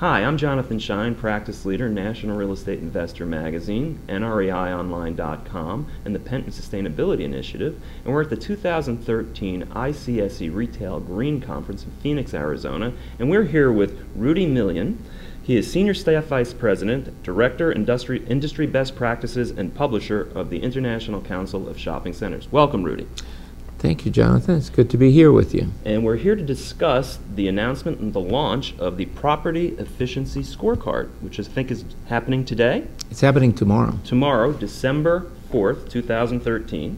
Hi, I'm Jonathan Shine, Practice Leader, National Real Estate Investor Magazine, NREIOnline.com, and the Penton Sustainability Initiative, and we're at the 2013 ICSC Retail Green Conference in Phoenix, Arizona, and we're here with Rudy Milian. He is Senior Staff Vice President, Director, Industry Best Practices, and Publisher of the International Council of Shopping Centers. Welcome, Rudy. Thank you, Jonathan. It's good to be here with you. And we're here to discuss the announcement and the launch of the Property Efficiency Scorecard, which I think is happening today. It's happening tomorrow. Tomorrow, December 4th, 2013.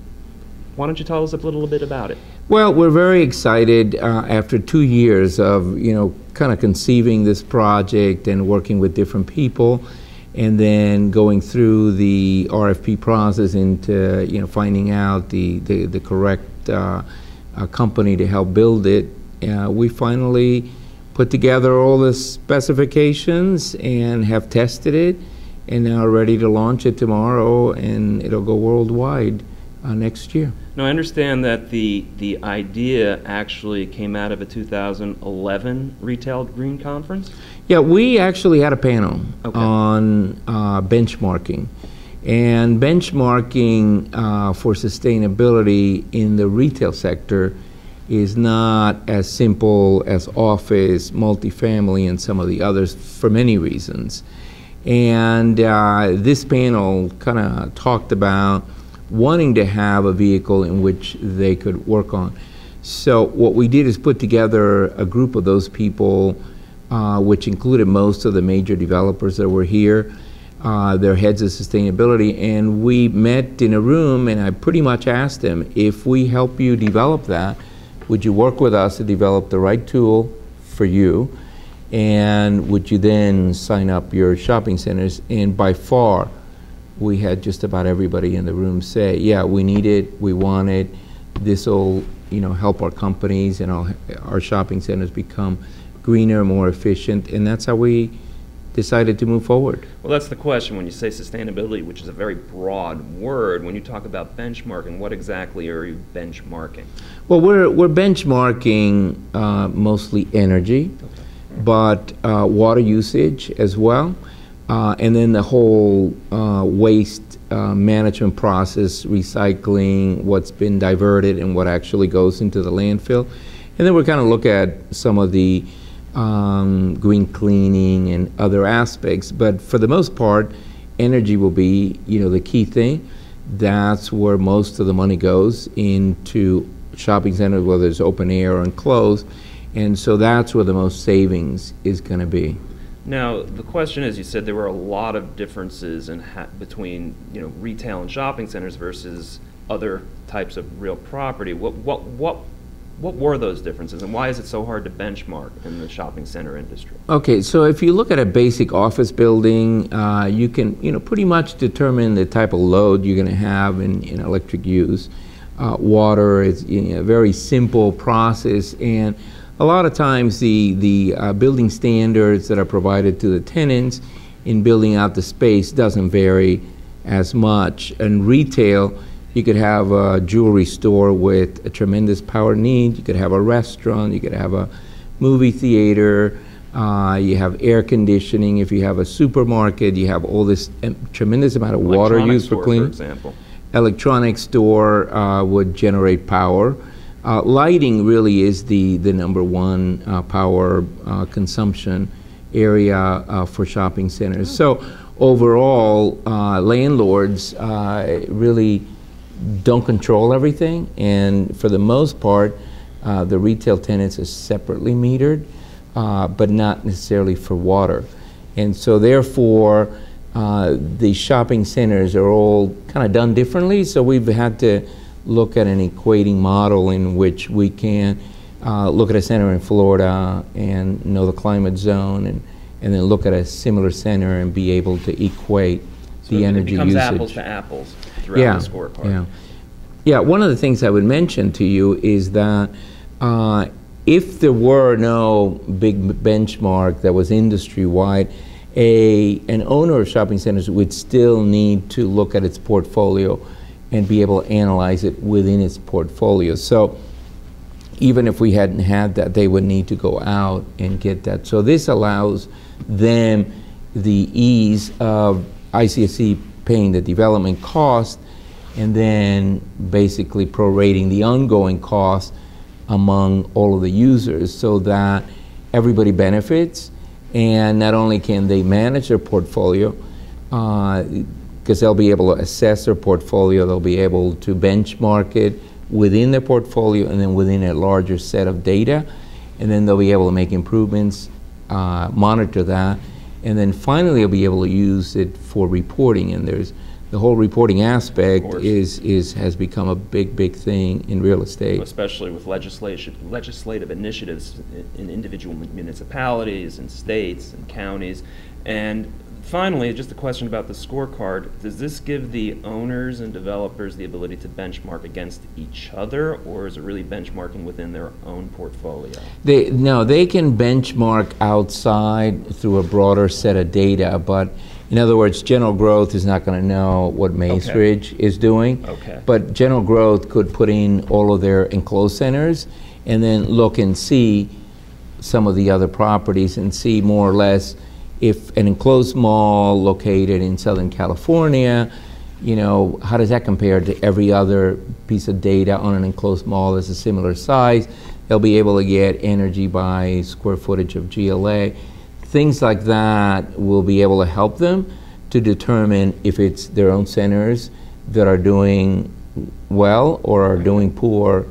Why don't you tell us a little bit about it? Well, we're very excited after 2 years of, kind of conceiving this project and working with different people, and then going through the RFP process into, finding out the correct company to help build it. We finally put together all the specifications and have tested it, and now are ready to launch it tomorrow, and it'll go worldwide next year. Now, I understand that the idea actually came out of a 2011 Retail Green Conference? Yeah, we actually had a panel on benchmarking. And benchmarking for sustainability in the retail sector is not as simple as office, multifamily, and some of the others for many reasons. And this panel kind of talked about wanting to have a vehicle in which they could work on. So what we did is put together a group of those people, which included most of the major developers that were here, their heads of sustainability, and we met in a room, and I pretty much asked them, if we help you develop that, would you work with us to develop the right tool for you, and would you then sign up your shopping centers? And by far, we had just about everybody in the room say, yeah, we need it, we want it, this will help our companies and our shopping centers become greener, more efficient, and that's how we decided to move forward. Well, that's the question. When you say sustainability, which is a very broad word, when you talk about benchmarking, what exactly are you benchmarking? Well, we're benchmarking mostly energy, but water usage as well, and then the whole waste management process, recycling, what's been diverted and what actually goes into the landfill. And then we're kind of look at some of the green cleaning and other aspects, but for the most part, energy will be, the key thing. That's where most of the money goes into shopping centers, whether it's open air or enclosed, and so that's where the most savings is going to be. Now, the question is, you said there were a lot of differences between, retail and shopping centers versus other types of real property. What were those differences, and why is it so hard to benchmark in the shopping center industry? Okay, so if you look at a basic office building, you can pretty much determine the type of load you're going to have in electric use. Water is a very simple process, and a lot of times the building standards that are provided to the tenants in building out the space doesn't vary as much. In retail, you could have a jewelry store with a tremendous power need. You could have a restaurant. You could have a movie theater. You have air conditioning. If you have a supermarket, you have all this tremendous amount of water used for cleaning. For example. Electronics store would generate power. Lighting really is the number one power consumption area for shopping centers. So overall, landlords really don't control everything, and for the most part, the retail tenants are separately metered, but not necessarily for water. And so therefore, the shopping centers are all kind of done differently, so we've had to look at an equating model in which we can look at a center in Florida and know the climate zone, and then look at a similar center and be able to equate the energy usage. It becomes apples to apples throughout the scorecard. Yeah, one of the things I would mention to you is that if there were no big benchmark that was industry-wide, an owner of shopping centers would still need to look at its portfolio and be able to analyze it within its portfolio. So even if we hadn't had that, they would need to go out and get that. So this allows them the ease of ICSC paying the development cost and then basically prorating the ongoing cost among all of the users so that everybody benefits, and not only can they manage their portfolio, because they'll be able to assess their portfolio, they'll be able to benchmark it within their portfolio and then within a larger set of data, and then they'll be able to make improvements, monitor that, and then finally they'll be able to use it for reporting. And there's the whole reporting aspect has become a big thing in real estate, especially with legislative initiatives in individual municipalities and states and counties. And finally, just a question about the scorecard. Does this give the owners and developers the ability to benchmark against each other, or is it really benchmarking within their own portfolio? No, they can benchmark outside through a broader set of data, but in other words, General Growth is not going to know what Macerich is doing, but General Growth could put in all of their enclosed centers and then look and see some of the other properties and see more or less if an enclosed mall located in Southern California, you know, how does that compare to every other piece of data on an enclosed mall that's a similar size? They'll be able to get energy by square footage of GLA. Things like that will be able to help them to determine if it's their own centers that are doing well or are doing poor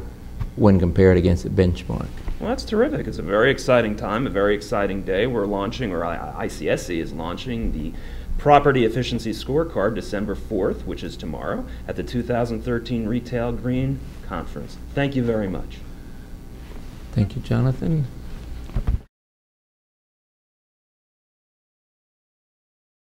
when compared against a benchmark. Well, that's terrific. It's a very exciting time, a very exciting day. We're launching, or ICSC is launching, the Property Efficiency Scorecard December 4th, which is tomorrow, at the 2013 Retail Green Conference. Thank you very much. Thank you, Jonathan.